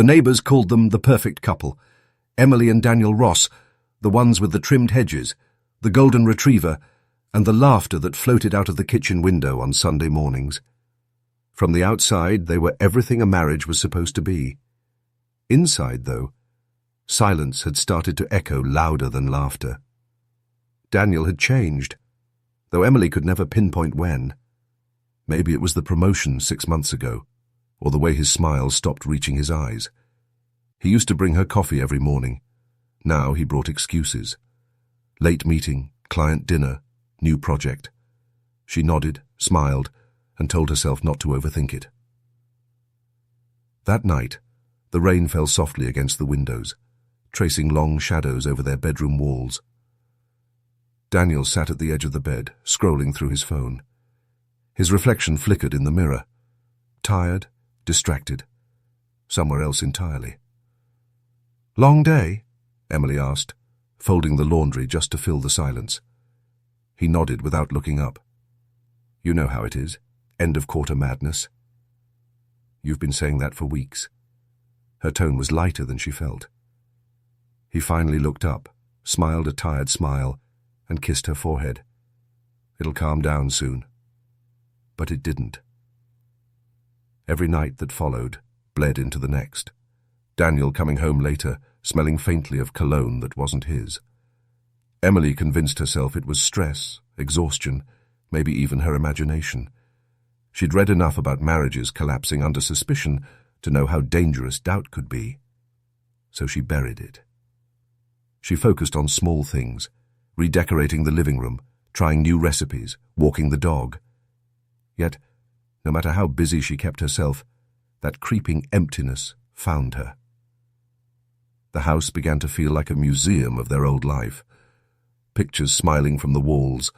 The neighbours called them the perfect couple. Emily and Daniel Ross, the ones with the trimmed hedges, the golden retriever, and the laughter that floated out of the kitchen window on Sunday mornings. From the outside, they were everything a marriage was supposed to be. Inside, though, silence had started to echo louder than laughter. Daniel had changed, though Emily could never pinpoint when. Maybe it was the promotion 6 months ago, or the way his smile stopped reaching his eyes. He used to bring her coffee every morning. Now he brought excuses. Late meeting, client dinner, new project. She nodded, smiled, and told herself not to overthink it. That night, the rain fell softly against the windows, tracing long shadows over their bedroom walls. Daniel sat at the edge of the bed, scrolling through his phone. His reflection flickered in the mirror. Tired, distracted, somewhere else entirely. "Long day?" Emily asked, folding the laundry just to fill the silence. He nodded without looking up. "You know how it is. End-of-quarter madness." "You've been saying that for weeks." Her tone was lighter than she felt. He finally looked up, smiled a tired smile, and kissed her forehead. "It'll calm down soon." But it didn't. Every night that followed bled into the next. Daniel coming home later, smelling faintly of cologne that wasn't his. Emily convinced herself it was stress, exhaustion, maybe even her imagination. She'd read enough about marriages collapsing under suspicion to know how dangerous doubt could be. So she buried it. She focused on small things, redecorating the living room, trying new recipes, walking the dog. Yet, no matter how busy she kept herself, that creeping emptiness found her. The house began to feel like a museum of their old life, pictures smiling from the walls,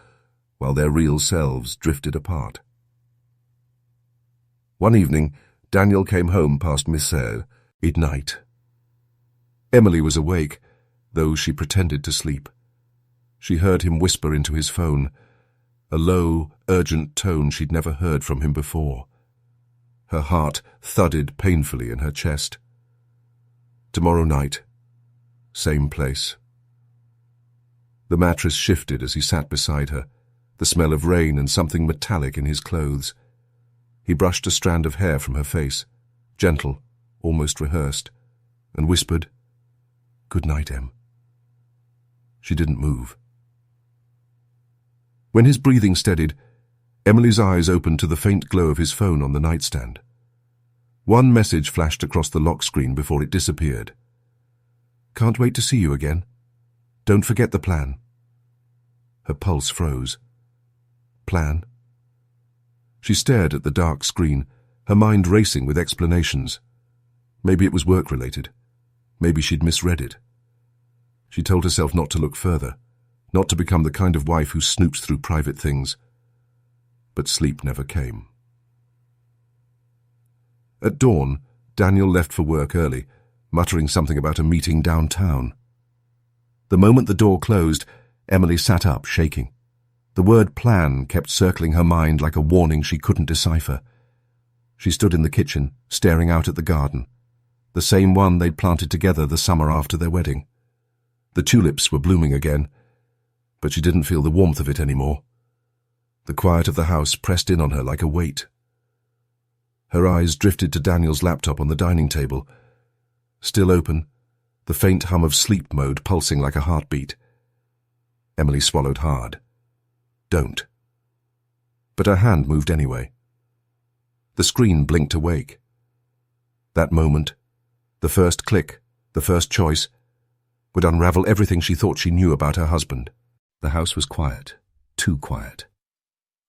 while their real selves drifted apart. One evening, Daniel came home past midnight. Emily was awake, though she pretended to sleep. She heard him whisper into his phone, a low, urgent tone she'd never heard from him before. Her heart thudded painfully in her chest. Tomorrow night, same place. The mattress shifted as he sat beside her, the smell of rain and something metallic in his clothes. He brushed a strand of hair from her face, gentle, almost rehearsed, and whispered, "Good night, Em." She didn't move. When his breathing steadied, Emily's eyes opened to the faint glow of his phone on the nightstand. One message flashed across the lock screen before it disappeared. "Can't wait to see you again. Don't forget the plan." Her pulse froze. Plan? She stared at the dark screen, her mind racing with explanations. Maybe it was work-related. Maybe she'd misread it. She told herself not to look further, not to become the kind of wife who snoops through private things. But sleep never came. At dawn, Daniel left for work early, muttering something about a meeting downtown. The moment the door closed, Emily sat up, shaking. The word plan kept circling her mind like a warning she couldn't decipher. She stood in the kitchen, staring out at the garden, the same one they'd planted together the summer after their wedding. The tulips were blooming again, but she didn't feel the warmth of it anymore. The quiet of the house pressed in on her like a weight. Her eyes drifted to Daniel's laptop on the dining table. Still open, the faint hum of sleep mode pulsing like a heartbeat. Emily swallowed hard. Don't. But her hand moved anyway. The screen blinked awake. That moment, the first click, the first choice, would unravel everything she thought she knew about her husband. The house was quiet, too quiet.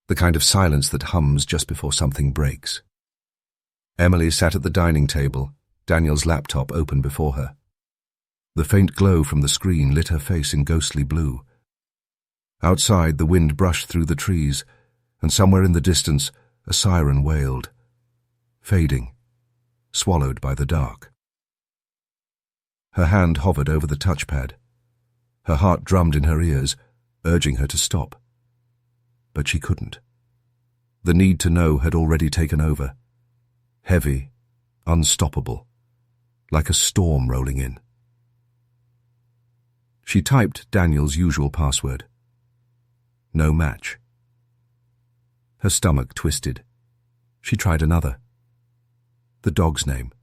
The kind of silence that hums just before something breaks. Emily sat at the dining table, Daniel's laptop open before her. The faint glow from the screen lit her face in ghostly blue. Outside, the wind brushed through the trees, and somewhere in the distance, a siren wailed, fading, swallowed by the dark. Her hand hovered over the touchpad. Her heart drummed in her ears, urging her to stop. But she couldn't. The need to know had already taken over. Heavy, unstoppable, like a storm rolling in. She typed Daniel's usual password. No match. Her stomach twisted. She tried another. The dog's name.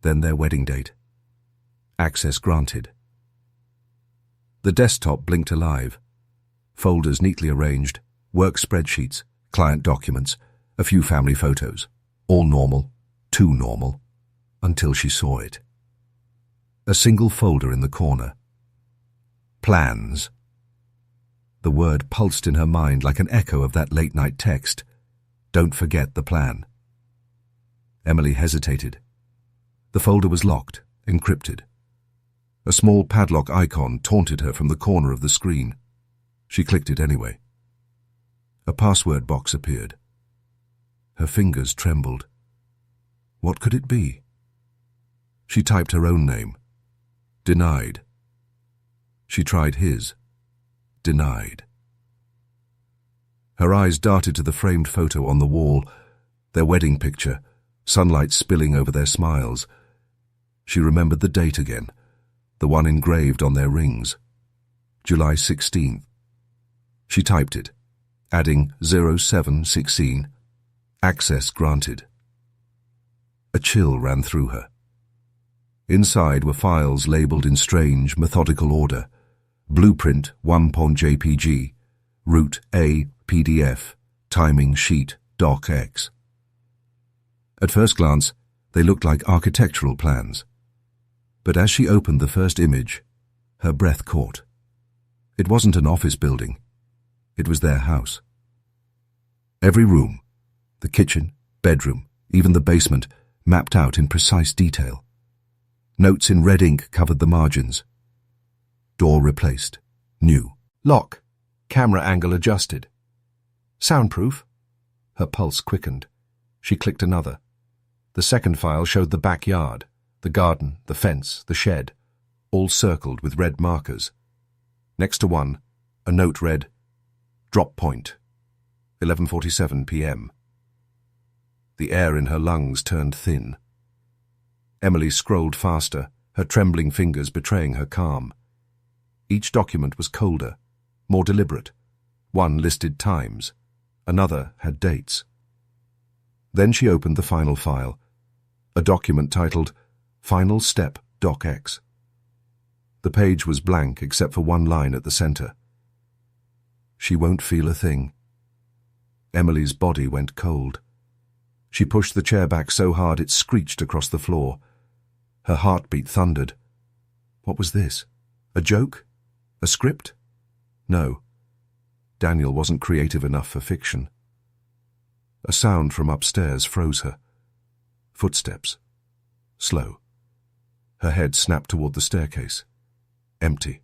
Then their wedding date. Access granted. The desktop blinked alive. Folders neatly arranged, work spreadsheets, client documents, a few family photos. All normal, too normal, until she saw it. A single folder in the corner. Plans. The word pulsed in her mind like an echo of that late-night text. Don't forget the plan. Emily hesitated. The folder was locked, encrypted. A small padlock icon taunted her from the corner of the screen. She clicked it anyway. A password box appeared. Her fingers trembled. What could it be? She typed her own name. Denied. She tried his. Denied. Her eyes darted to the framed photo on the wall, their wedding picture, sunlight spilling over their smiles. She remembered the date again, the one engraved on their rings. July 16th. She typed it, adding 0716. Access granted. A chill ran through her. Inside were files labeled in strange, methodical order. Blueprint 1.jpg, root A PDF, timing sheet docx. At first glance, they looked like architectural plans. But as she opened the first image, her breath caught. It wasn't an office building. It was their house. Every room, the kitchen, bedroom, even the basement, mapped out in precise detail. Notes in red ink covered the margins. Door replaced. New. Lock. Camera angle adjusted. Soundproof. Her pulse quickened. She clicked another. The second file showed the backyard, the garden, the fence, the shed, all circled with red markers. Next to one, a note read, Drop point, 11:47 p.m. The air in her lungs turned thin. Emily scrolled faster, her trembling fingers betraying her calm. Each document was colder, more deliberate. One listed times, another had dates. Then she opened the final file, a document titled Final Step docx. The page was blank except for one line at the center. She won't feel a thing. Emily's body went cold. She pushed the chair back so hard it screeched across the floor. Her heartbeat thundered. What was this? A joke? A script? No. Daniel wasn't creative enough for fiction. A sound from upstairs froze her. Footsteps. Slow. Her head snapped toward the staircase. Empty.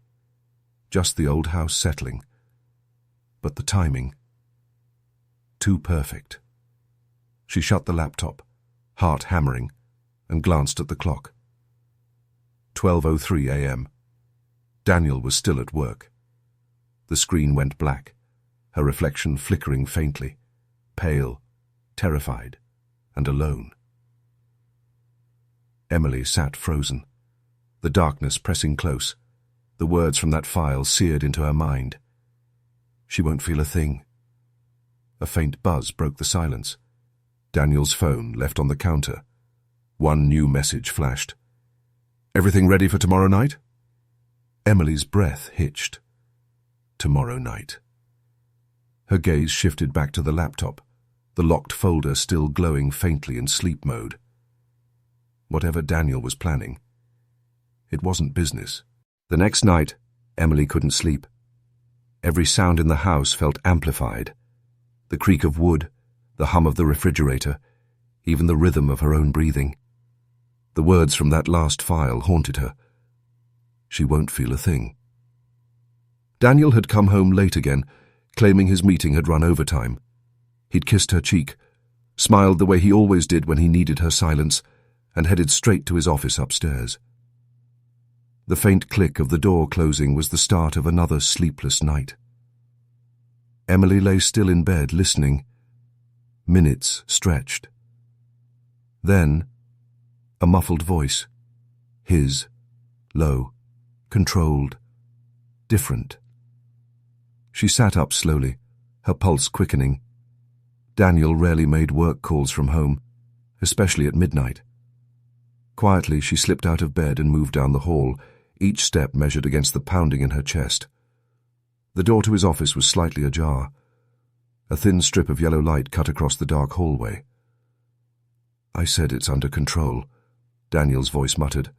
Just the old house settling. But the timing. Too perfect. She shut the laptop, heart hammering, and glanced at the clock. 12:03 a.m. Daniel was still at work. The screen went black, her reflection flickering faintly, pale, terrified, and alone. Emily sat frozen, the darkness pressing close, the words from that file seared into her mind. She won't feel a thing. A faint buzz broke the silence. Daniel's phone left on the counter. One new message flashed. Everything ready for tomorrow night? Emily's breath hitched. Tomorrow night. Her gaze shifted back to the laptop, the locked folder still glowing faintly in sleep mode. Whatever Daniel was planning, it wasn't business. The next night, Emily couldn't sleep. Every sound in the house felt amplified. The creak of wood, the hum of the refrigerator, even the rhythm of her own breathing. The words from that last file haunted her. She won't feel a thing. Daniel had come home late again, claiming his meeting had run overtime. He'd kissed her cheek, smiled the way he always did when he needed her silence, and headed straight to his office upstairs. The faint click of the door closing was the start of another sleepless night. Emily lay still in bed, listening. Minutes stretched. Then, A muffled voice. His. Low. Controlled. Different. She sat up slowly, her pulse quickening. Daniel rarely made work calls from home, especially at midnight. Quietly, she slipped out of bed and moved down the hall, each step measured against the pounding in her chest. The door to his office was slightly ajar. A thin strip of yellow light cut across the dark hallway. "I said it's under control," Daniel's voice muttered.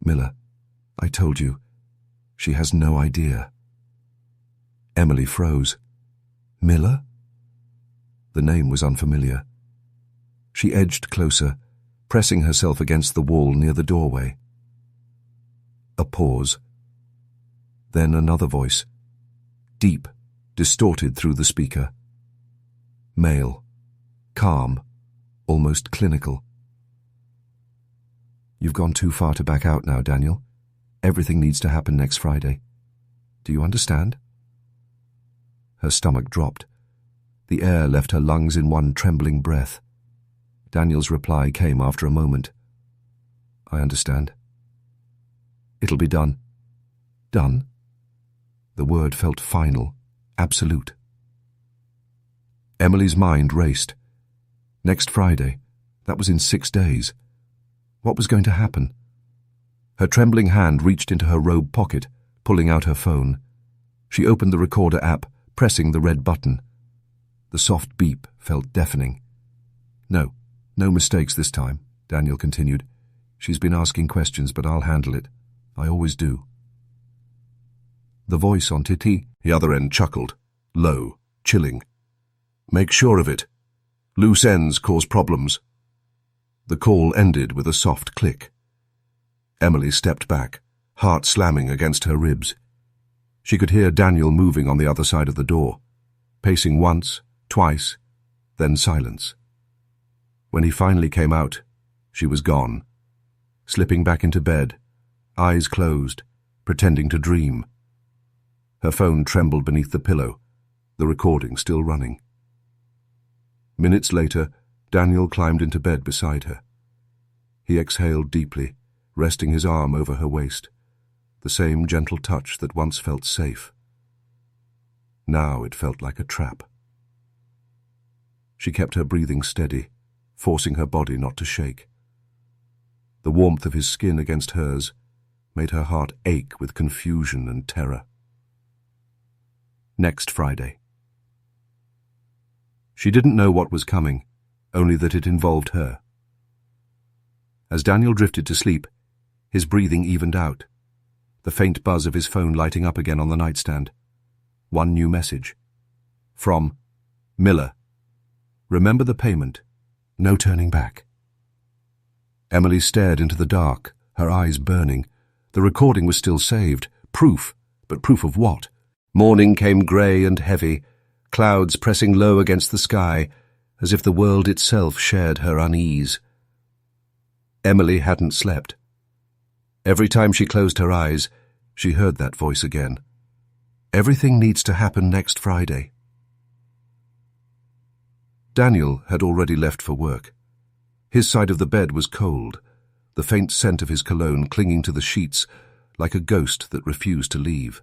"Miller, I told you. She has no idea." Emily froze. Miller? The name was unfamiliar. She edged closer, pressing herself against the wall near the doorway. A pause. Then another voice. Deep, distorted through the speaker. Male. Calm. Almost clinical. "You've gone too far to back out now, Daniel. Everything needs to happen next Friday. Do you understand?" Her stomach dropped. The air left her lungs in one trembling breath. Daniel's reply came after a moment. "I understand. It'll be done." Done? The word felt final, absolute. Emily's mind raced. Next Friday, that was in 6 days. What was going to happen? Her trembling hand reached into her robe pocket, pulling out her phone. She opened the recorder app, pressing the red button. The soft beep felt deafening. No mistakes this time," Daniel continued. "She's been asking questions, but I'll handle it. I always do." The voice on the other end chuckled, low, chilling. "Make sure of it. Loose ends cause problems." The call ended with a soft click. Emily stepped back, heart slamming against her ribs. She could hear Daniel moving on the other side of the door, pacing once, twice, then silence. When he finally came out, she was gone, slipping back into bed, eyes closed, pretending to dream. Her phone trembled beneath the pillow, the recording still running. Minutes later, Daniel climbed into bed beside her. He exhaled deeply, resting his arm over her waist, the same gentle touch that once felt safe. Now it felt like a trap. She kept her breathing steady, forcing her body not to shake. The warmth of his skin against hers made her heart ache with confusion and terror. Next Friday. She didn't know what was coming, only that it involved her. As Daniel drifted to sleep, his breathing evened out, the faint buzz of his phone lighting up again on the nightstand. One new message. From Miller. "Remember the payment. No turning back." Emily stared into the dark, her eyes burning. The recording was still saved. Proof, but proof of what? Morning came grey and heavy, clouds pressing low against the sky, as if the world itself shared her unease. Emily hadn't slept. Every time she closed her eyes, she heard that voice again. Everything needs to happen next Friday. Daniel had already left for work. His side of the bed was cold, the faint scent of his cologne clinging to the sheets like a ghost that refused to leave.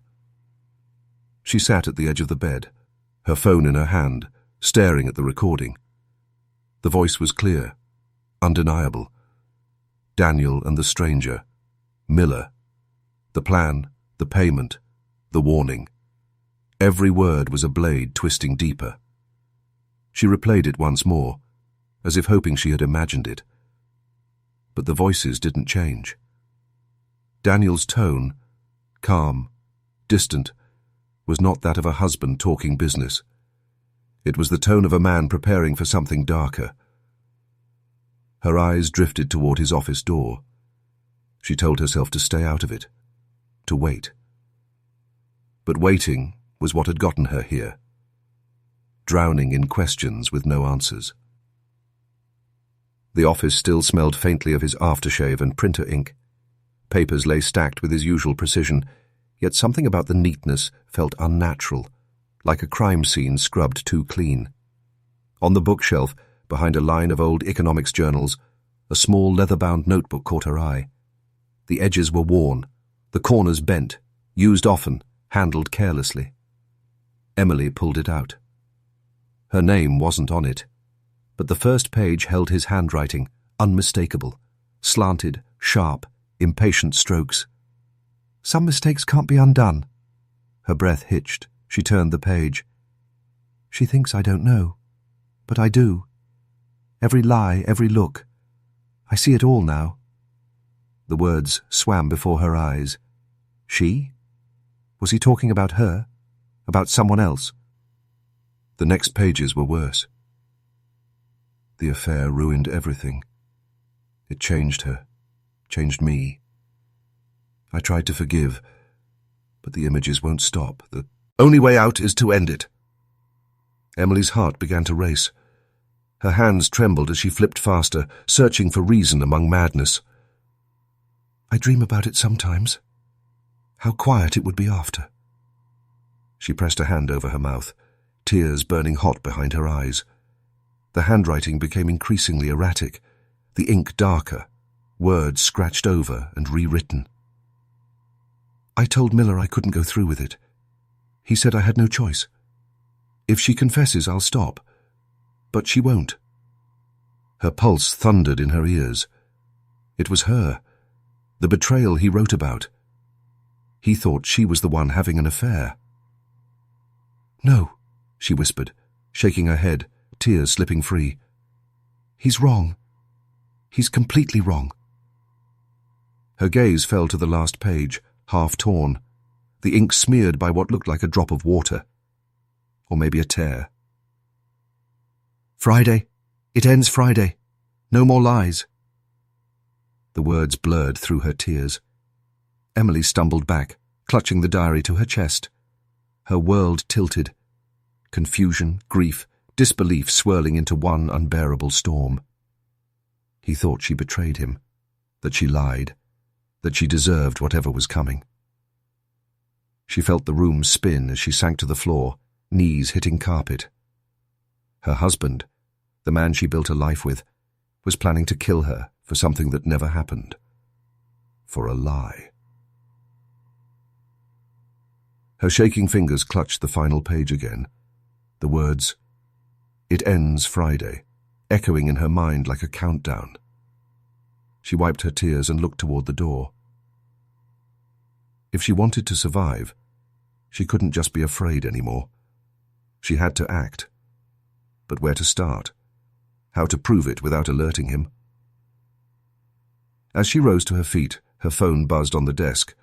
She sat at the edge of the bed, her phone in her hand, staring at the recording. The voice was clear, undeniable. Daniel and the stranger. Miller. The plan, the payment, the warning. Every word was a blade twisting deeper. She replayed it once more, as if hoping she had imagined it. But the voices didn't change. Daniel's tone, calm, distant, was not that of a husband talking business. It was the tone of a man preparing for something darker. Her eyes drifted toward his office door. She told herself to stay out of it, to wait. But waiting was what had gotten her here, drowning in questions with no answers. The office still smelled faintly of his aftershave and printer ink. Papers lay stacked with his usual precision, yet something about the neatness felt unnatural, like a crime scene scrubbed too clean. On the bookshelf, behind a line of old economics journals, A small leather-bound notebook caught her eye. The edges were worn, the corners bent, used often, handled carelessly. Emily pulled it out. Her name wasn't on it, but the first page held his handwriting, unmistakable, slanted, sharp, impatient strokes. "Some mistakes can't be undone." Her breath hitched. She turned the page. "She thinks I don't know, but I do. Every lie, every look. I see it all now." The words swam before her eyes. She? Was he talking about her? About someone else? The next pages were worse. The affair ruined everything. It changed her, changed me. I tried to forgive, but the images won't stop. The only way out is to end it. Emily's heart began to race. Her hands trembled as she flipped faster, searching for reason among madness. "I dream about it sometimes. How quiet it would be after." She pressed a hand over her mouth, tears burning hot behind her eyes. The handwriting became increasingly erratic, the ink darker, words scratched over and rewritten. "I told Miller I couldn't go through with it. He said I had no choice. If she confesses, I'll stop. But she won't." Her pulse thundered in her ears. It was her, the betrayal he wrote about. He thought she was the one having an affair. "No," she whispered, shaking her head, tears slipping free. "He's wrong. He's completely wrong." Her gaze fell to the last page, half torn, the ink smeared by what looked like a drop of water. Or maybe a tear. "Friday. It ends Friday. No more lies." The words blurred through her tears. Emily stumbled back, clutching the diary to her chest. Her world tilted. Confusion, grief, disbelief swirling into one unbearable storm. He thought she betrayed him, that she lied, that she deserved whatever was coming. She felt the room spin as she sank to the floor, knees hitting carpet. Her husband, the man she built a life with, was planning to kill her for something that never happened. For a lie. Her shaking fingers clutched the final page again. The words, "It ends Friday," echoing in her mind like a countdown. She wiped her tears and looked toward the door. If she wanted to survive, she couldn't just be afraid anymore. She had to act. But where to start? How to prove it without alerting him? As she rose to her feet, her phone buzzed on the desk.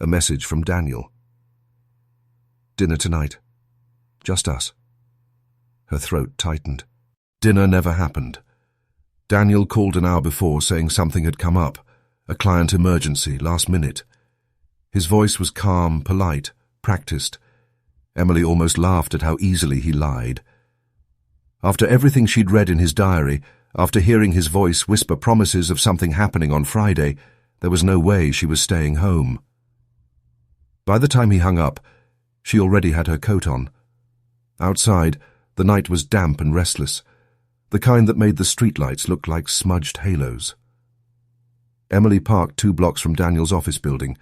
A message from Daniel. "Dinner tonight. Just us." Her throat tightened. Dinner never happened. Daniel called an hour before saying something had come up, a client emergency, last minute. His voice was calm, polite, practiced. Emily almost laughed at how easily he lied. After everything she'd read in his diary, after hearing his voice whisper promises of something happening on Friday, there was no way she was staying home. By the time he hung up, she already had her coat on. Outside, the night was damp and restless, the kind that made the streetlights look like smudged halos. Emily parked 2 blocks from Daniel's office building,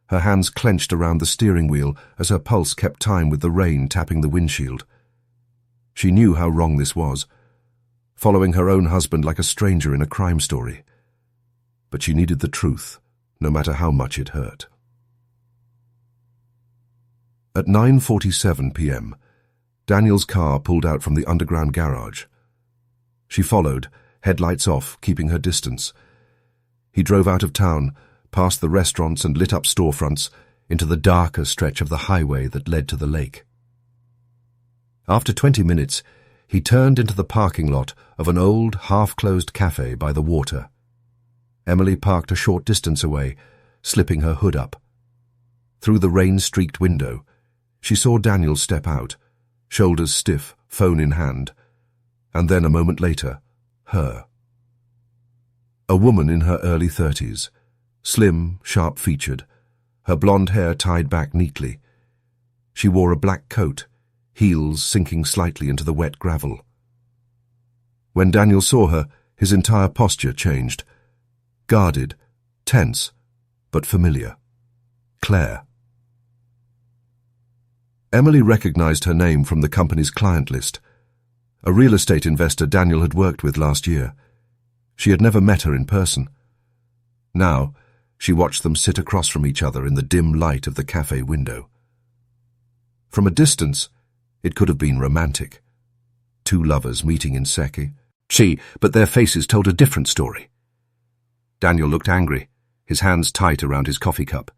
her hands clenched around the steering wheel as her pulse kept time with the rain tapping the windshield. She knew how wrong this was, following her own husband like a stranger in a crime story. But she needed the truth, no matter how much it hurt. At 9:47 p.m., Daniel's car pulled out from the underground garage. She followed, headlights off, keeping her distance. He drove out of town, past the restaurants and lit-up storefronts, into the darker stretch of the highway that led to the lake. After 20 minutes, he turned into the parking lot of an old, half-closed cafe by the water. Emily parked a short distance away, slipping her hood up. Through the rain-streaked window, she saw Daniel step out, shoulders stiff, phone in hand, and then a moment later, her. A woman in her early 30s, slim, sharp-featured, her blonde hair tied back neatly. She wore a black coat, heels sinking slightly into the wet gravel. When Daniel saw her, His entire posture changed. Guarded, tense, but familiar. Claire. Emily recognized her name from the company's client list. A real estate investor Daniel had worked with last year. She had never met her in person. Now, she watched them sit across from each other in the dim light of the cafe window. From a distance, it could have been romantic. Two lovers meeting in sake. But their faces told a different story. Daniel looked angry, his hands tight around his coffee cup.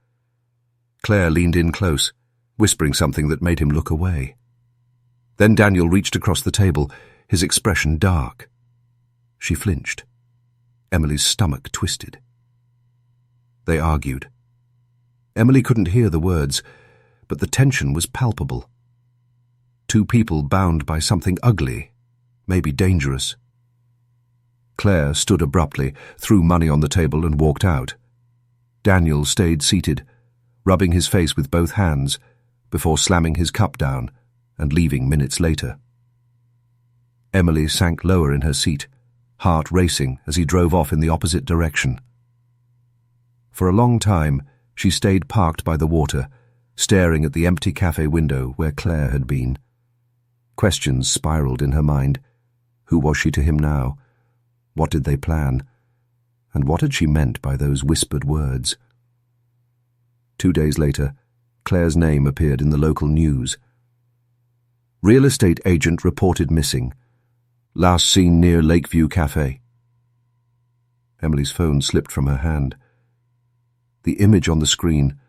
Claire leaned in close, whispering something that made him look away. Then Daniel reached across the table, his expression dark. She flinched. Emily's stomach twisted. They argued. Emily couldn't hear the words, but the tension was palpable. Two people bound by something ugly, maybe dangerous. Claire stood abruptly, threw money on the table and walked out. Daniel stayed seated, rubbing his face with both hands, before slamming his cup down and leaving minutes later. Emily sank lower in her seat, heart racing as he drove off in the opposite direction. For a long time, she stayed parked by the water, staring at the empty cafe window where Claire had been. Questions spiraled in her mind. Who was she to him now? What did they plan? And what had she meant by those whispered words? 2 days later, Claire's name appeared in the local news. Real estate agent reported missing. Last seen near Lakeview Cafe. Emily's phone slipped from her hand. The image on the screen,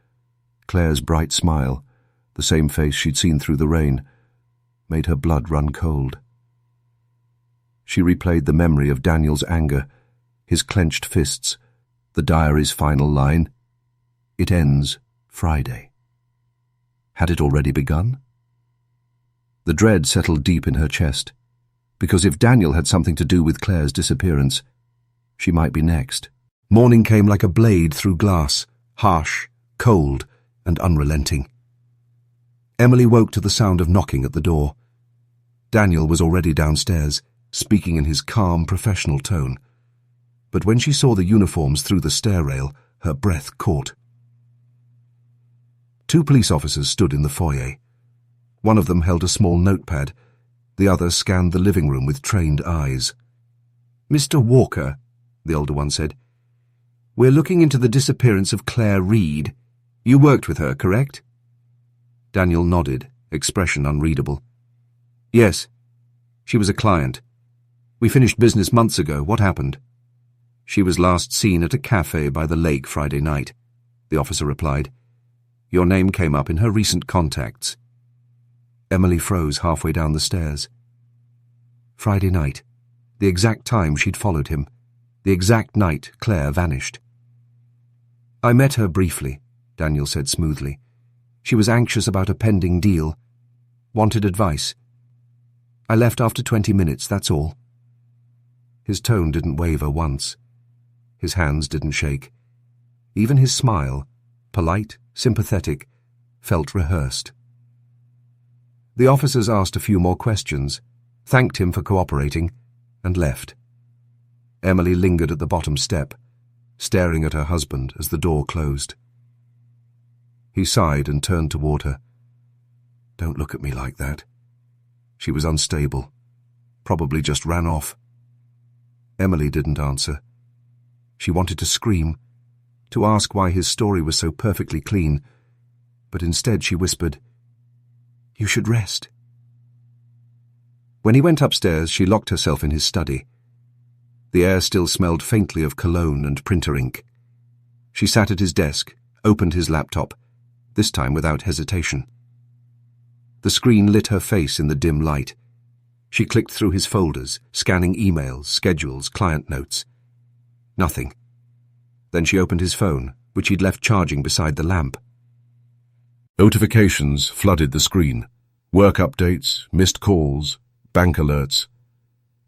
Claire's bright smile, the same face she'd seen through the rain, made her blood run cold. She replayed the memory of Daniel's anger, his clenched fists, the diary's final line, "It ends Friday." Had it already begun? The dread settled deep in her chest, because if Daniel had something to do with Claire's disappearance, she might be next. Morning came like a blade through glass, harsh, cold, and unrelenting. Emily woke to the sound of knocking at the door. Daniel was already downstairs, speaking in his calm, professional tone. But when she saw the uniforms through the stair rail, her breath caught. 2 police officers stood in the foyer. One of them held a small notepad. The other scanned the living room with trained eyes. "Mr. Walker," the older one said, "we're looking into the disappearance of Claire Reed. You worked with her, correct?" Daniel nodded, expression unreadable. "Yes. She was a client. We finished business months ago. What happened?" "She was last seen at a cafe by the lake Friday night," the officer replied. "Your name came up in her recent contacts." Emily froze halfway down the stairs. Friday night, the exact time she'd followed him, the exact night Claire vanished. "I met her briefly," Daniel said smoothly. "She was anxious about a pending deal. Wanted advice. I left after 20 minutes, that's all." His tone didn't waver once. His hands didn't shake. Even his smile, polite, sympathetic, felt rehearsed. The officers asked a few more questions, thanked him for cooperating, and left. Emily lingered at the bottom step, staring at her husband as the door closed. He sighed and turned toward her. "Don't look at me like that." She was unstable, probably just ran off. Emily didn't answer. She wanted to scream, to ask why his story was so perfectly clean, but instead she whispered, "You should rest." When he went upstairs, she locked herself in his study. The air still smelled faintly of cologne and printer ink. She sat at his desk, opened his laptop, this time without hesitation. The screen lit her face in the dim light. She clicked through his folders, scanning emails, schedules, client notes. Nothing. Then she opened his phone, which he'd left charging beside the lamp. Notifications flooded the screen. Work updates, missed calls, bank alerts,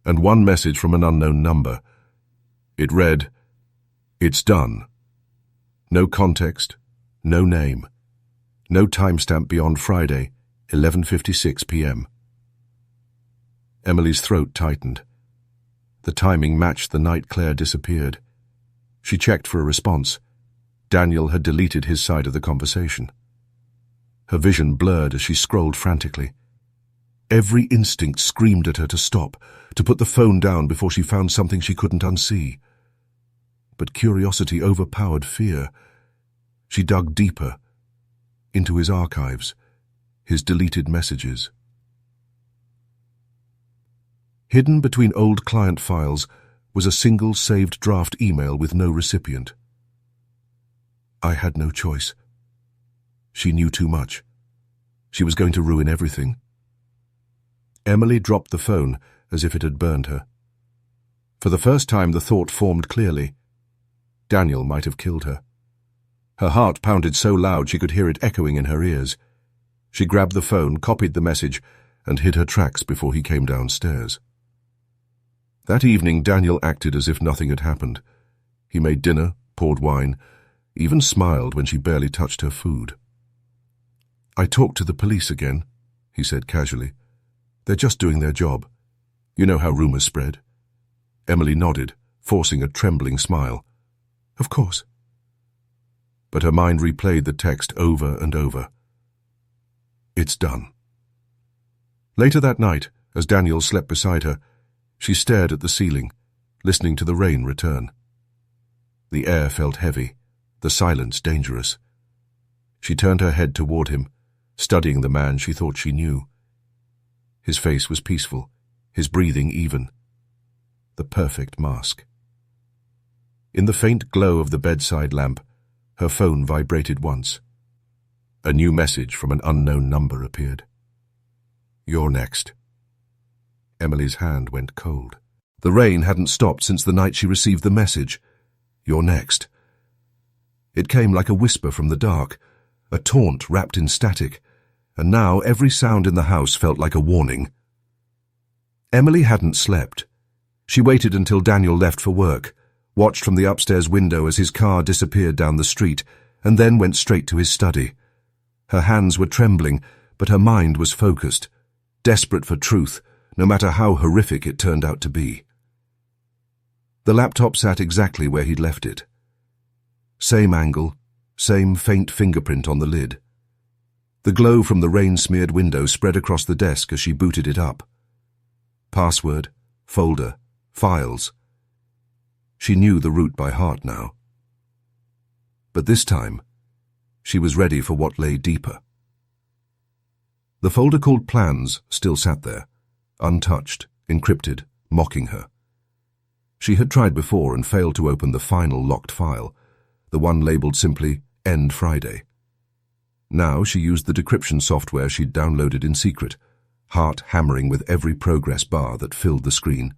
and one message from an unknown number. It read, "It's done." No context, no name, no timestamp beyond Friday, 11:56 p.m. Emily's throat tightened. The timing matched the night Claire disappeared. She checked for a response. Daniel had deleted his side of the conversation. Her vision blurred as she scrolled frantically. Every instinct screamed at her to stop, to put the phone down before she found something she couldn't unsee. But curiosity overpowered fear. She dug deeper, into his archives, his deleted messages. Hidden between old client files was a single saved draft email with no recipient. I had no choice. She knew too much. She was going to ruin everything. Emily dropped the phone as if it had burned her. For the first time the thought formed clearly. Daniel might have killed her. Her heart pounded so loud she could hear it echoing in her ears. She grabbed the phone, copied the message, and hid her tracks before he came downstairs. That evening Daniel acted as if nothing had happened. He made dinner, poured wine, even smiled when she barely touched her food. I talked to the police again, he said casually. They're just doing their job. You know how rumors spread. Emily nodded, forcing a trembling smile. Of course. But her mind replayed the text over and over. It's done. Later that night, as Daniel slept beside her, she stared at the ceiling, listening to the rain return. The air felt heavy, the silence dangerous. She turned her head toward him, studying the man she thought she knew. His face was peaceful, his breathing even. The perfect mask. In the faint glow of the bedside lamp, her phone vibrated once. A new message from an unknown number appeared. You're next. Emily's hand went cold. The rain hadn't stopped since the night she received the message. You're next. It came like a whisper from the dark, a taunt wrapped in static, and now every sound in the house felt like a warning. Emily hadn't slept. She waited until Daniel left for work, watched from the upstairs window as his car disappeared down the street, and then went straight to his study. Her hands were trembling, but her mind was focused, desperate for truth, no matter how horrific it turned out to be. The laptop sat exactly where he'd left it. Same angle, same faint fingerprint on the lid. The glow from the rain-smeared window spread across the desk as she booted it up. Password, folder, files. She knew the route by heart now. But this time, she was ready for what lay deeper. The folder called Plans still sat there, untouched, encrypted, mocking her. She had tried before and failed to open the final locked file, the one labeled simply End Friday. Now she used the decryption software she'd downloaded in secret, heart hammering with every progress bar that filled the screen.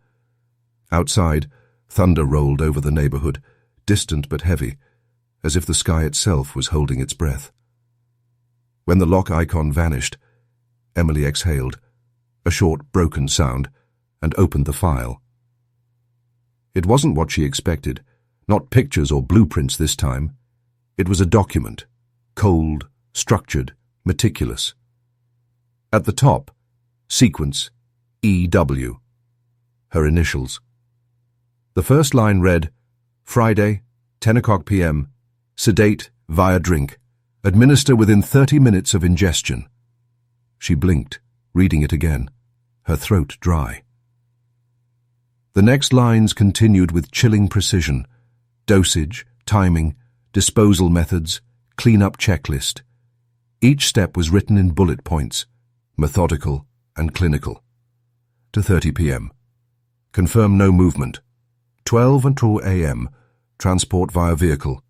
Outside, thunder rolled over the neighborhood, distant but heavy, as if the sky itself was holding its breath. When the lock icon vanished, Emily exhaled, a short, broken sound, and opened the file. It wasn't what she expected, not pictures or blueprints this time. It was a document, cold, structured, meticulous. At the top, sequence EW, her initials. The first line read, Friday, 10 o'clock p.m., sedate via drink, administer within 30 minutes of ingestion. She blinked, reading it again, her throat dry. The next lines continued with chilling precision, dosage, timing, disposal methods, clean-up checklist. Each step was written in bullet points, methodical and clinical. To 30 p.m. Confirm no movement. 12 until a.m. Transport via vehicle.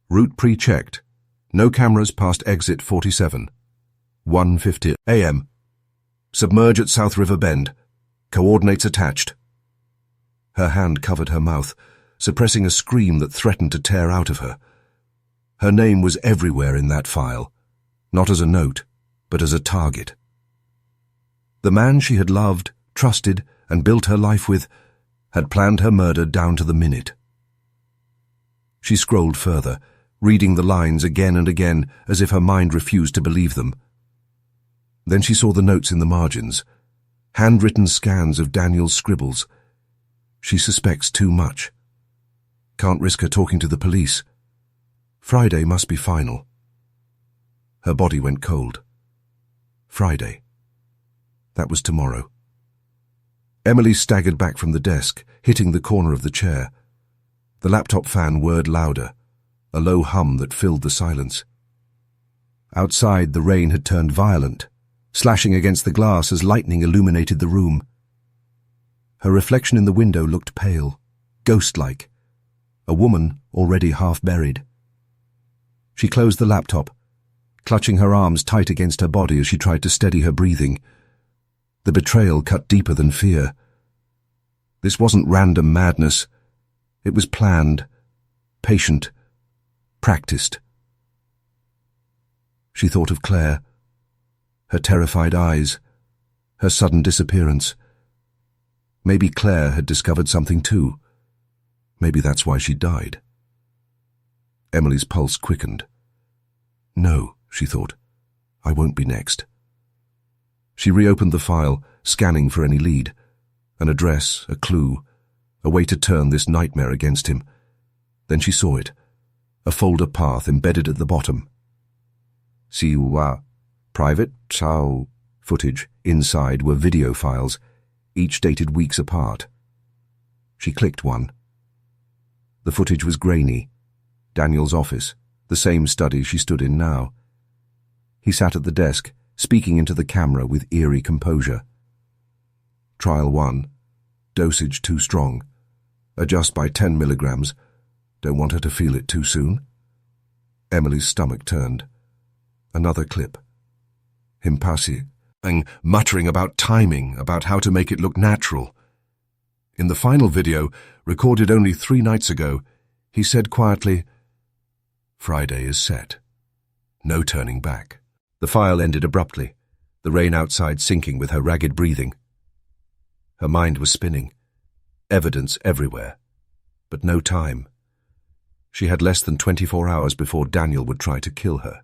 Route pre-checked. No cameras past exit 47. 1:50 a.m. Submerge at South River Bend. Coordinates attached. Her hand covered her mouth, suppressing a scream that threatened to tear out of her. Her name was everywhere in that file, not as a note, but as a target. The man she had loved, trusted, and built her life with had planned her murder down to the minute. She scrolled further, reading the lines again and again as if her mind refused to believe them. Then she saw the notes in the margins, handwritten scans of Daniel's scribbles. She suspects too much. Can't risk her talking to the police. Friday must be final. Her body went cold. Friday. That was tomorrow. Emily staggered back from the desk, hitting the corner of the chair. The laptop fan whirred louder, a low hum that filled the silence. Outside, the rain had turned violent, slashing against the glass as lightning illuminated the room. Her reflection in the window looked pale, ghost-like, a woman already half buried. She closed the laptop, clutching her arms tight against her body as she tried to steady her breathing. The betrayal cut deeper than fear. This wasn't random madness. It was planned, patient, practiced. She thought of Claire, her terrified eyes, her sudden disappearance. Maybe Claire had discovered something too. Maybe that's why she died. Emily's pulse quickened. No, she thought, I won't be next. She reopened the file, scanning for any lead, an address, a clue, a way to turn this nightmare against him. Then she saw it, a folder path embedded at the bottom. Siwa, private, Sao, footage. Inside were video files, each dated weeks apart. She clicked one. The footage was grainy. Daniel's office, the same study she stood in now. He sat at the desk, speaking into the camera with eerie composure. Trial 1. Dosage too strong. Adjust by 10 milligrams. Don't want her to feel it too soon. Emily's stomach turned. Another clip. Him passing, muttering about timing, about how to make it look natural. In the final video, recorded only 3 nights ago, he said quietly, Friday is set. No turning back. The file ended abruptly, the rain outside sinking with her ragged breathing. Her mind was spinning. Evidence everywhere. But no time. She had less than 24 hours before Daniel would try to kill her.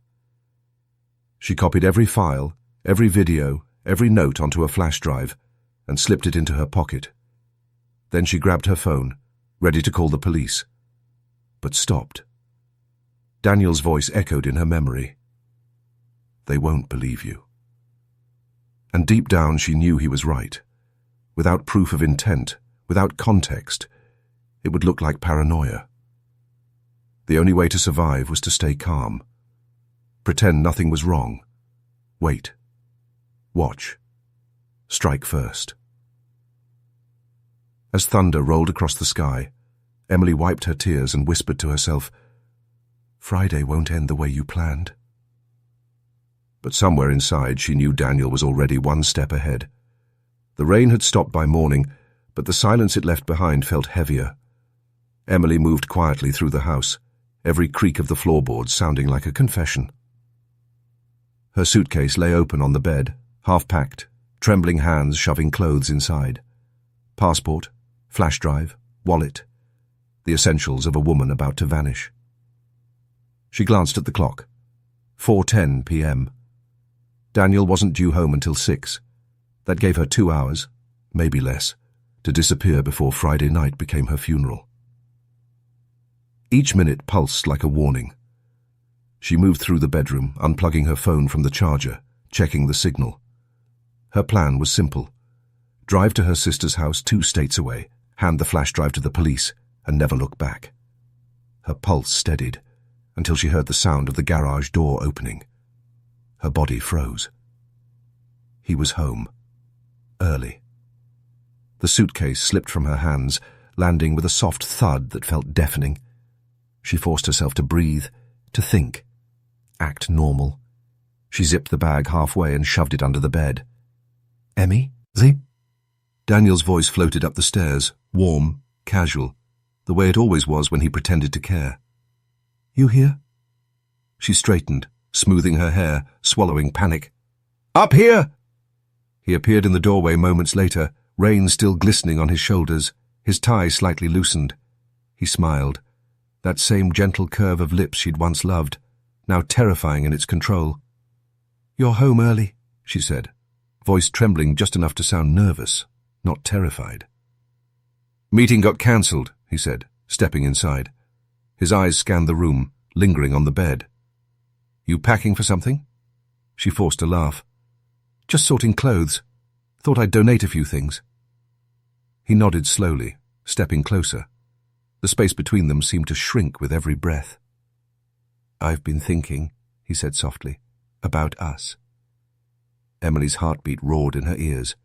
She copied every file, every video, every note onto a flash drive, and slipped it into her pocket. Then she grabbed her phone, ready to call the police, but stopped. Daniel's voice echoed in her memory. They won't believe you. And deep down she knew he was right. Without proof of intent, without context, it would look like paranoia. The only way to survive was to stay calm. Pretend nothing was wrong. Wait. Watch. Strike first. As thunder rolled across the sky, Emily wiped her tears and whispered to herself, Friday won't end the way you planned. But somewhere inside she knew Daniel was already one step ahead. The rain had stopped by morning, but the silence it left behind felt heavier. Emily moved quietly through the house, every creak of the floorboards sounding like a confession. Her suitcase lay open on the bed, half-packed, trembling hands shoving clothes inside. Passport, flash drive, wallet, the essentials of a woman about to vanish. She glanced at the clock. 4:10 p.m. Daniel wasn't due home until 6. That gave her 2 hours, maybe less, to disappear before Friday night became her funeral. Each minute pulsed like a warning. She moved through the bedroom, unplugging her phone from the charger, checking the signal. Her plan was simple. Drive to her sister's house 2 states away, hand the flash drive to the police, and never look back. Her pulse steadied until she heard the sound of the garage door opening. Her body froze. He was home. Early. The suitcase slipped from her hands, landing with a soft thud that felt deafening. She forced herself to breathe, to think. Act normal. She zipped the bag halfway and shoved it under the bed. Emmy? Zee? Daniel's voice floated up the stairs, warm, casual, the way it always was when he pretended to care. You here? She straightened, smoothing her hair, swallowing panic. Up here! He appeared in the doorway moments later, rain still glistening on his shoulders, his tie slightly loosened. He smiled, that same gentle curve of lips she'd once loved, now terrifying in its control. You're home early, she said, voice trembling just enough to sound nervous, not terrified. Meeting got cancelled, he said, stepping inside. His eyes scanned the room, lingering on the bed. You packing for something? She forced a laugh. Just sorting clothes. Thought I'd donate a few things. He nodded slowly, stepping closer. The space between them seemed to shrink with every breath. I've been thinking, he said softly, about us. Emily's heartbeat roared in her ears.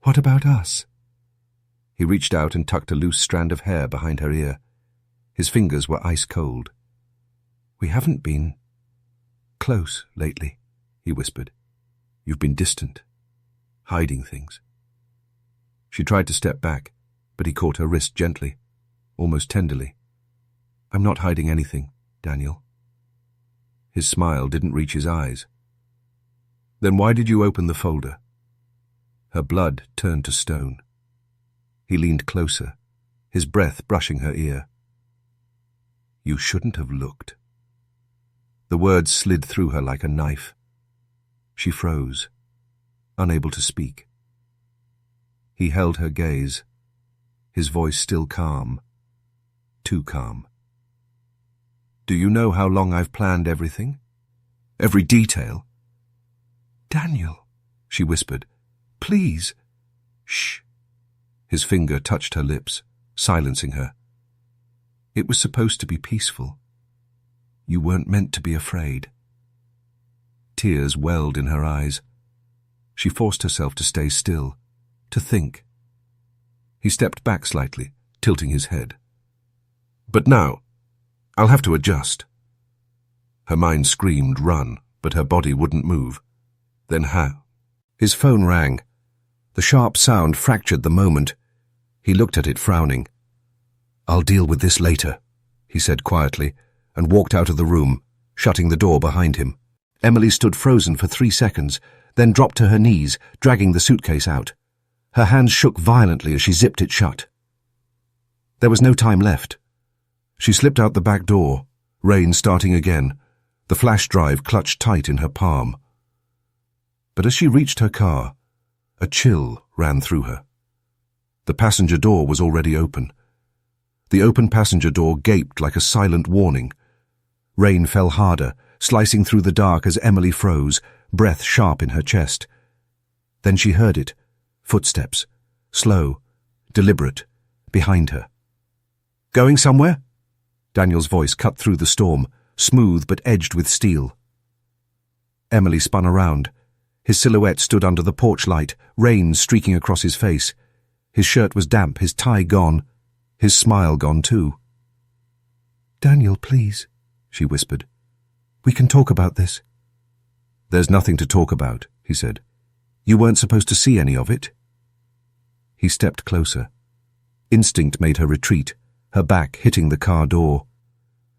What about us? He reached out and tucked a loose strand of hair behind her ear. His fingers were ice cold. We haven't been close lately, he whispered. You've been distant, hiding things. She tried to step back, but he caught her wrist gently, almost tenderly. I'm not hiding anything, Daniel. His smile didn't reach his eyes. Then why did you open the folder? Her blood turned to stone. He leaned closer, his breath brushing her ear. You shouldn't have looked. The words slid through her like a knife. She froze, unable to speak. He held her gaze, his voice still calm, too calm. Do you know how long I've planned everything? Every detail? Daniel, she whispered, please. Shh. His finger touched her lips, silencing her. It was supposed to be peaceful. You weren't meant to be afraid. Tears welled in her eyes. She forced herself to stay still, to think. He stepped back slightly, tilting his head. But now, I'll have to adjust. Her mind screamed, run, but her body wouldn't move. Then how? His phone rang. The sharp sound fractured the moment. He looked at it, frowning. I'll deal with this later, he said quietly, and walked out of the room, shutting the door behind him. Emily stood frozen for 3 seconds, then dropped to her knees, dragging the suitcase out. Her hands shook violently as she zipped it shut. There was no time left. She slipped out the back door, rain starting again, the flash drive clutched tight in her palm. But as she reached her car, a chill ran through her. The passenger door was already open. The open passenger door gaped like a silent warning. Rain fell harder, slicing through the dark as Emily froze, breath sharp in her chest. Then she heard it, footsteps, slow, deliberate, behind her. Going somewhere? Daniel's voice cut through the storm, smooth but edged with steel. Emily spun around. His silhouette stood under the porch light, rain streaking across his face. His shirt was damp, his tie gone, his smile gone too. Daniel, please, she whispered. We can talk about this. There's nothing to talk about, he said. You weren't supposed to see any of it. He stepped closer. Instinct made her retreat, her back hitting the car door.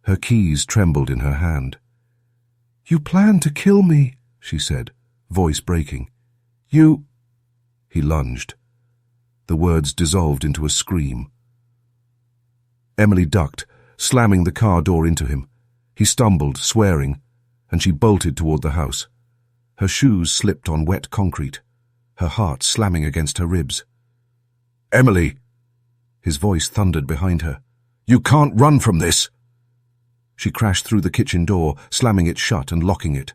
Her keys trembled in her hand. You planned to kill me, she said, voice breaking. You... He lunged. The words dissolved into a scream. Emily ducked, slamming the car door into him. He stumbled, swearing, and she bolted toward the house. Her shoes slipped on wet concrete, her heart slamming against her ribs. Emily! His voice thundered behind her. You can't run from this! She crashed through the kitchen door, slamming it shut and locking it.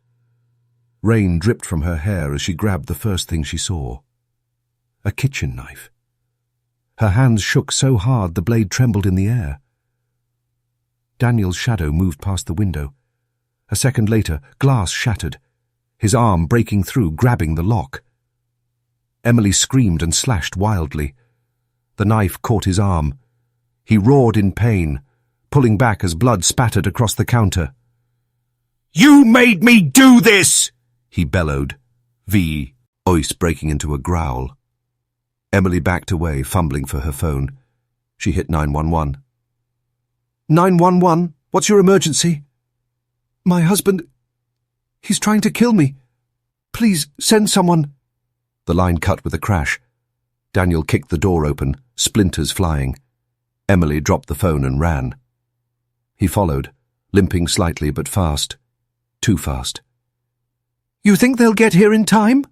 Rain dripped from her hair as she grabbed the first thing she saw. A kitchen knife. Her hands shook so hard the blade trembled in the air. Daniel's shadow moved past the window. A second later, glass shattered, his arm breaking through, grabbing the lock. Emily screamed and slashed wildly. The knife caught his arm. He roared in pain, pulling back as blood spattered across the counter. You made me do this! He bellowed, voice breaking into a growl. Emily backed away, fumbling for her phone. She hit 911. 911? What's your emergency? My husband... He's trying to kill me. Please, send someone. The line cut with a crash. Daniel kicked the door open, splinters flying. Emily dropped the phone and ran. He followed, limping slightly but fast. Too fast. You think they'll get here in time?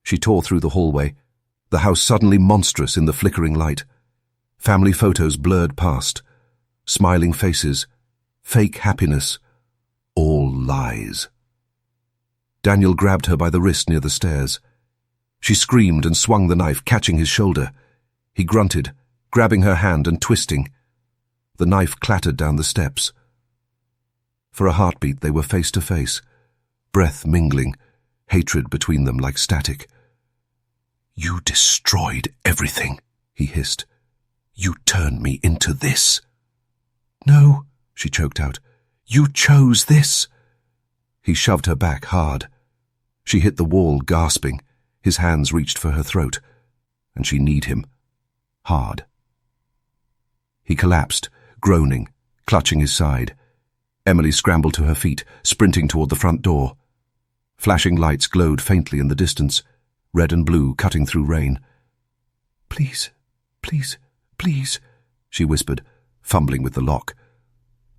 She tore through the hallway, the house suddenly monstrous in the flickering light. Family photos blurred past. Smiling faces. Fake happiness. All lies. Daniel grabbed her by the wrist near the stairs. She screamed and swung the knife, catching his shoulder. He grunted, grabbing her hand and twisting. The knife clattered down the steps. For a heartbeat they were face to face, breath mingling, hatred between them like static. "You destroyed everything," he hissed. "You turned me into this." "No," she choked out. "You chose this." He shoved her back hard. She hit the wall, gasping. His hands reached for her throat, and she kneed him. Hard. He collapsed, groaning, clutching his side. Emily scrambled to her feet, sprinting toward the front door. Flashing lights glowed faintly in the distance, red and blue cutting through rain. "Please, please, please," she whispered, fumbling with the lock.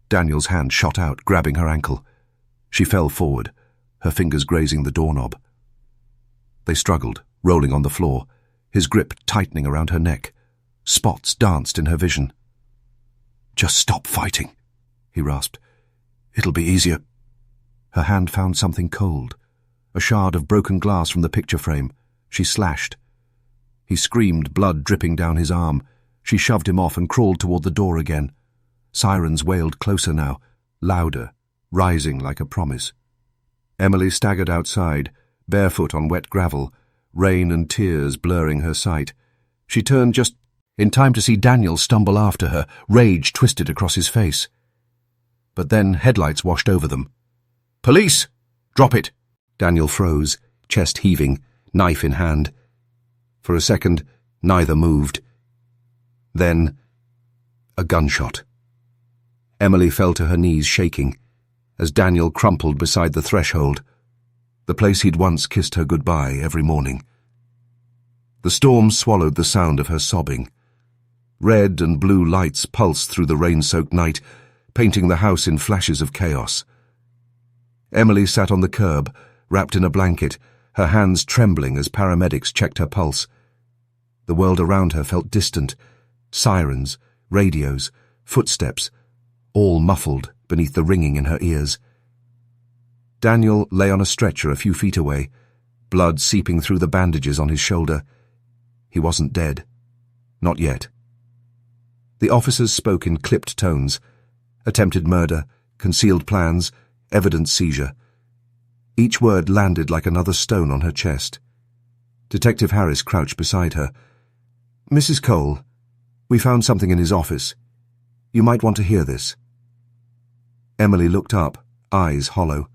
Daniel's hand shot out, grabbing her ankle. She fell forward, her fingers grazing the doorknob. They struggled, rolling on the floor, his grip tightening around her neck. Spots danced in her vision. "Just stop fighting," he rasped. "It'll be easier." Her hand found something cold, a shard of broken glass from the picture frame. She slashed. He screamed, blood dripping down his arm. She shoved him off and crawled toward the door again. Sirens wailed closer now, louder, rising like a promise. Emily staggered outside, barefoot on wet gravel, rain and tears blurring her sight. She turned just in time to see Daniel stumble after her, rage twisted across his face. But then headlights washed over them. "Police! Drop it!" Daniel froze, chest heaving, knife in hand. For a second, neither moved. Then, a gunshot. Emily fell to her knees, shaking, as Daniel crumpled beside the threshold, the place he'd once kissed her goodbye every morning. The storm swallowed the sound of her sobbing. Red and blue lights pulsed through the rain-soaked night, painting the house in flashes of chaos. Emily sat on the curb, wrapped in a blanket, her hands trembling as paramedics checked her pulse. The world around her felt distant. Sirens, radios, footsteps, all muffled beneath the ringing in her ears. Daniel lay on a stretcher a few feet away, blood seeping through the bandages on his shoulder. He wasn't dead. Not yet. The officers spoke in clipped tones. Attempted murder, concealed plans, evidence seizure. Each word landed like another stone on her chest. Detective Harris crouched beside her. "Mrs. Cole, we found something in his office. You might want to hear this." Emily looked up, eyes hollow.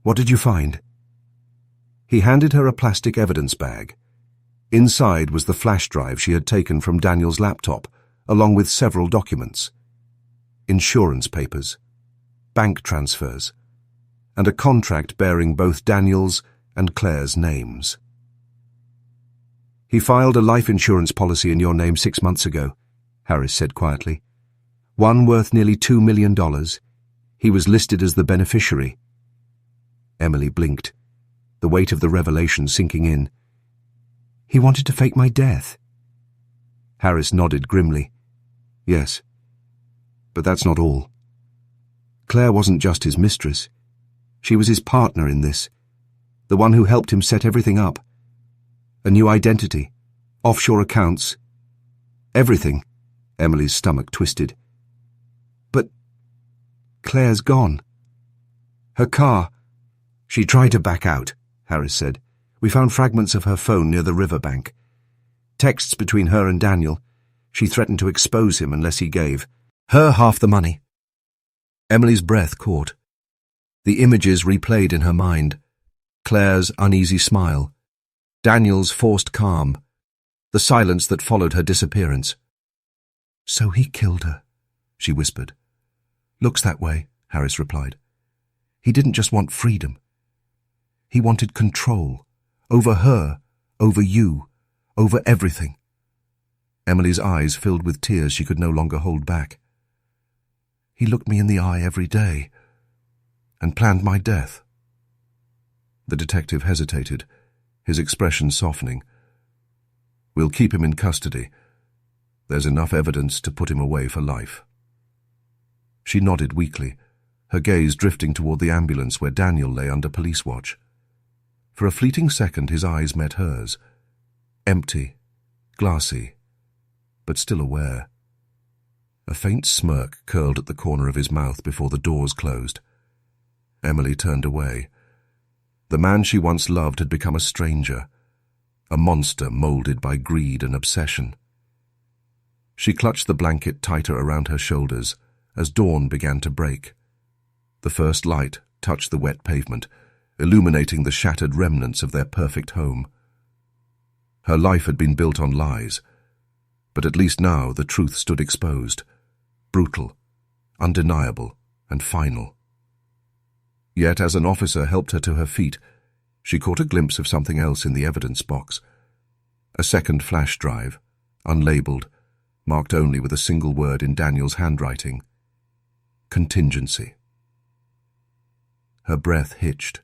"What did you find?" He handed her a plastic evidence bag. Inside was the flash drive she had taken from Daniel's laptop, along with several documents. Insurance papers, bank transfers, and a contract bearing both Daniel's and Claire's names. "He filed a life insurance policy in your name 6 months ago," Harris said quietly. "One worth nearly $2 million. He was listed as the beneficiary." Emily blinked, the weight of the revelation sinking in. "He wanted to fake my death." Harris nodded grimly. "Yes, but that's not all. Claire wasn't just his mistress. She was his partner in this, the one who helped him set everything up. A new identity, offshore accounts, everything." Emily's stomach twisted. "But Claire's gone. Her car—" "She tried to back out," Harris said. "We found fragments of her phone near the riverbank. Texts between her and Daniel. She threatened to expose him unless he gave her half the money." Emily's breath caught. The images replayed in her mind. Claire's uneasy smile. Daniel's forced calm. The silence that followed her disappearance. "So he killed her," she whispered. "Looks that way," Harris replied. "He didn't just want freedom. He wanted control. Over her, over you, over everything." Emily's eyes filled with tears she could no longer hold back. "He looked me in the eye every day and planned my death." The detective hesitated, his expression softening. "We'll keep him in custody. There's enough evidence to put him away for life. She nodded weakly, her gaze drifting toward the ambulance where Daniel lay under police watch. For a fleeting second his eyes met hers, empty, glassy, but still aware. A faint smirk curled at the corner of his mouth before the doors closed. Emily turned away. The man she once loved had become a stranger, a monster molded by greed and obsession. She clutched the blanket tighter around her shoulders as dawn began to break. The first light touched the wet pavement, illuminating the shattered remnants of their perfect home. Her life had been built on lies, but at least now the truth stood exposed, brutal, undeniable, and final. Yet as an officer helped her to her feet, she caught a glimpse of something else in the evidence box. A second flash drive, unlabeled, marked only with a single word in Daniel's handwriting: contingency. Her breath hitched.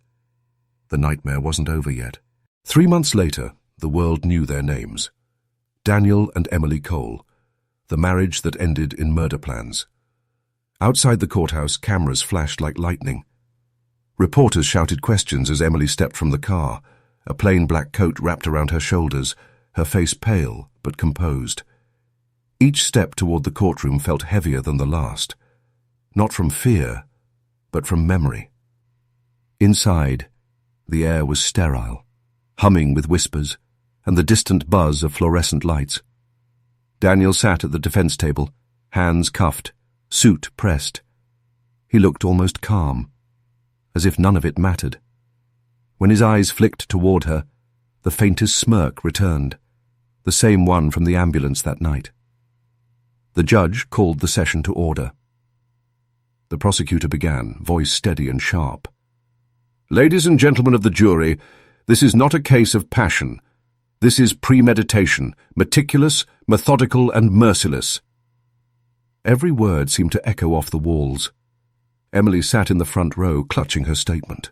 The nightmare wasn't over yet. 3 months later, the world knew their names. Daniel and Emily Cole, the marriage that ended in murder plans. Outside the courthouse, cameras flashed like lightning. Reporters shouted questions as Emily stepped from the car, a plain black coat wrapped around her shoulders, her face pale but composed. Each step toward the courtroom felt heavier than the last, not from fear, but from memory. Inside, the air was sterile, humming with whispers and the distant buzz of fluorescent lights. Daniel sat at the defense table, hands cuffed, suit pressed. He looked almost calm, as if none of it mattered. When his eyes flicked toward her, the faintest smirk returned, the same one from the ambulance that night. The judge called the session to order. The prosecutor began, voice steady and sharp. "Ladies and gentlemen of the jury, this is not a case of passion. This is premeditation, meticulous, methodical, and merciless." Every word seemed to echo off the walls. Emily sat in the front row, clutching her statement.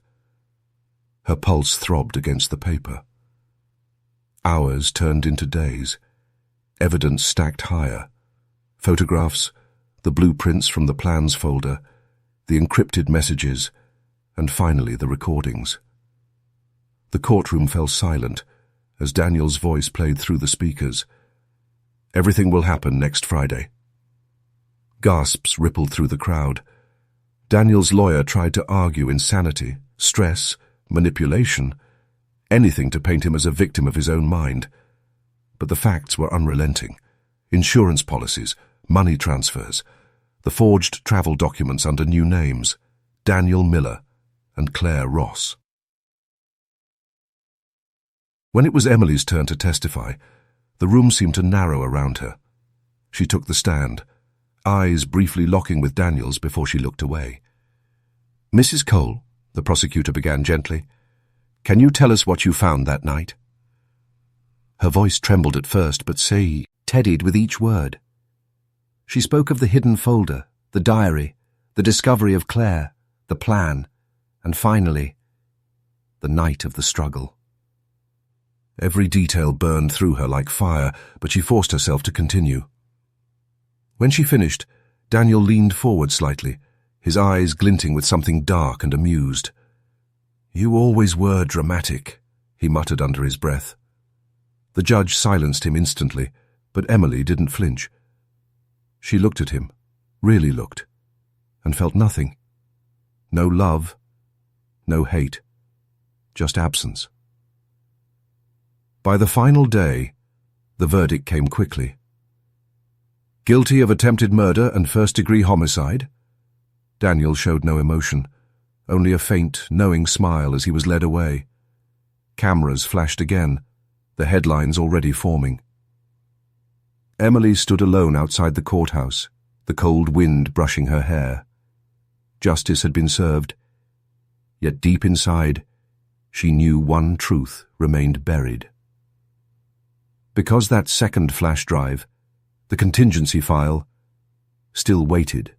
Her pulse throbbed against the paper. Hours turned into days. Evidence stacked higher. Photographs, the blueprints from the plans folder, the encrypted messages, and finally the recordings. The courtroom fell silent as Daniel's voice played through the speakers. "Everything will happen next Friday." Gasps rippled through the crowd. Daniel's lawyer tried to argue insanity, stress, manipulation, anything to paint him as a victim of his own mind. But the facts were unrelenting. Insurance policies, money transfers, the forged travel documents under new names, Daniel Miller and Claire Ross. When it was Emily's turn to testify, the room seemed to narrow around her. She took the stand, eyes briefly locking with Daniel's before she looked away. "Mrs. Cole," the prosecutor began gently, "can you tell us what you found that night?" Her voice trembled at first, but steadied with each word. She spoke of the hidden folder, the diary, the discovery of Claire, the plan, and finally, the night of the struggle. Every detail burned through her like fire, but she forced herself to continue. When she finished, Daniel leaned forward slightly, his eyes glinting with something dark and amused. "You always were dramatic," he muttered under his breath. The judge silenced him instantly, but Emily didn't flinch. She looked at him, really looked, and felt nothing. No love, no hate, just absence. By the final day, the verdict came quickly. Guilty of attempted murder and first-degree homicide? Daniel showed no emotion, only a faint, knowing smile as he was led away. Cameras flashed again, the headlines already forming. Emily stood alone outside the courthouse, the cold wind brushing her hair. Justice had been served, yet deep inside, she knew one truth remained buried. Because that second flash drive, the contingency file, still waited,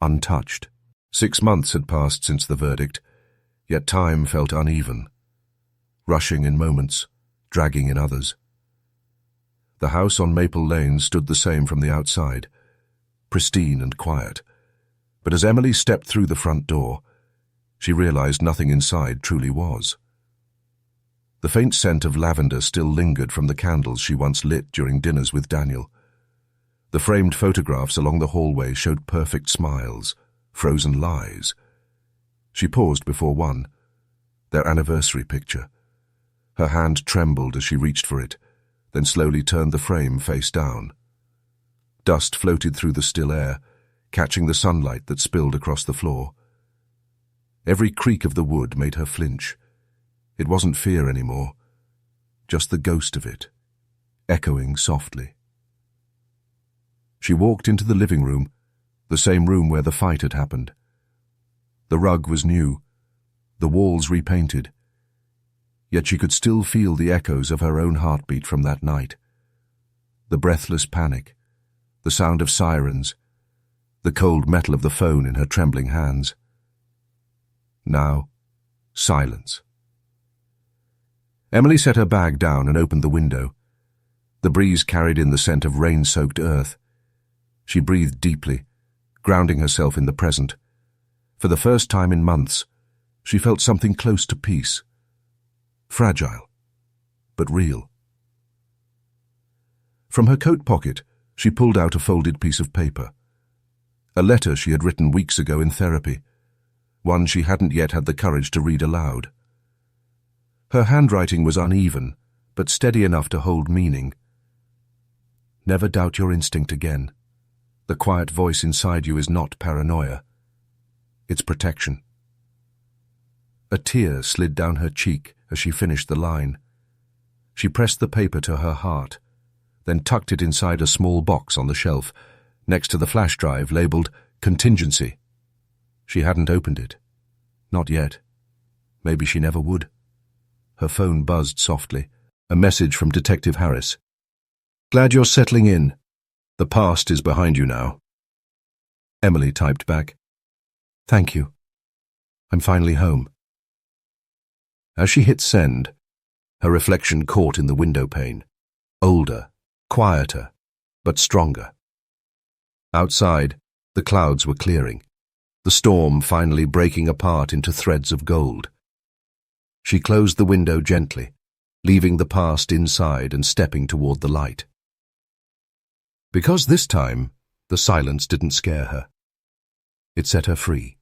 untouched. 6 months had passed since the verdict, yet time felt uneven, rushing in moments, dragging in others. The house on Maple Lane stood the same from the outside, pristine and quiet. But as Emily stepped through the front door, she realized nothing inside truly was. The faint scent of lavender still lingered from the candles she once lit during dinners with Daniel. The framed photographs along the hallway showed perfect smiles, frozen lies. She paused before one, their anniversary picture. Her hand trembled as she reached for it, then slowly turned the frame face down. Dust floated through the still air, catching the sunlight that spilled across the floor. Every creak of the wood made her flinch. It wasn't fear anymore, just the ghost of it, echoing softly. She walked into the living room, the same room where the fight had happened. The rug was new, the walls repainted, yet she could still feel the echoes of her own heartbeat from that night. The breathless panic, the sound of sirens, the cold metal of the phone in her trembling hands. Now, silence. Emily set her bag down and opened the window. The breeze carried in the scent of rain-soaked earth. She breathed deeply, grounding herself in the present. For the first time in months, she felt something close to peace. Fragile, but real. From her coat pocket, she pulled out a folded piece of paper. A letter she had written weeks ago in therapy, one she hadn't yet had the courage to read aloud. Her handwriting was uneven, but steady enough to hold meaning. Never doubt your instinct again. The quiet voice inside you is not paranoia. It's protection. A tear slid down her cheek as she finished the line. She pressed the paper to her heart, then tucked it inside a small box on the shelf, next to the flash drive labeled Contingency. She hadn't opened it. Not yet. Maybe she never would. Her phone buzzed softly. A message from Detective Harris. "Glad you're settling in. The past is behind you now." Emily typed back, "Thank you. I'm finally home." As she hit send, her reflection caught in the window pane. Older, quieter, but stronger. Outside, the clouds were clearing, the storm finally breaking apart into threads of gold. She closed the window gently, leaving the past inside and stepping toward the light. Because this time, the silence didn't scare her. It set her free.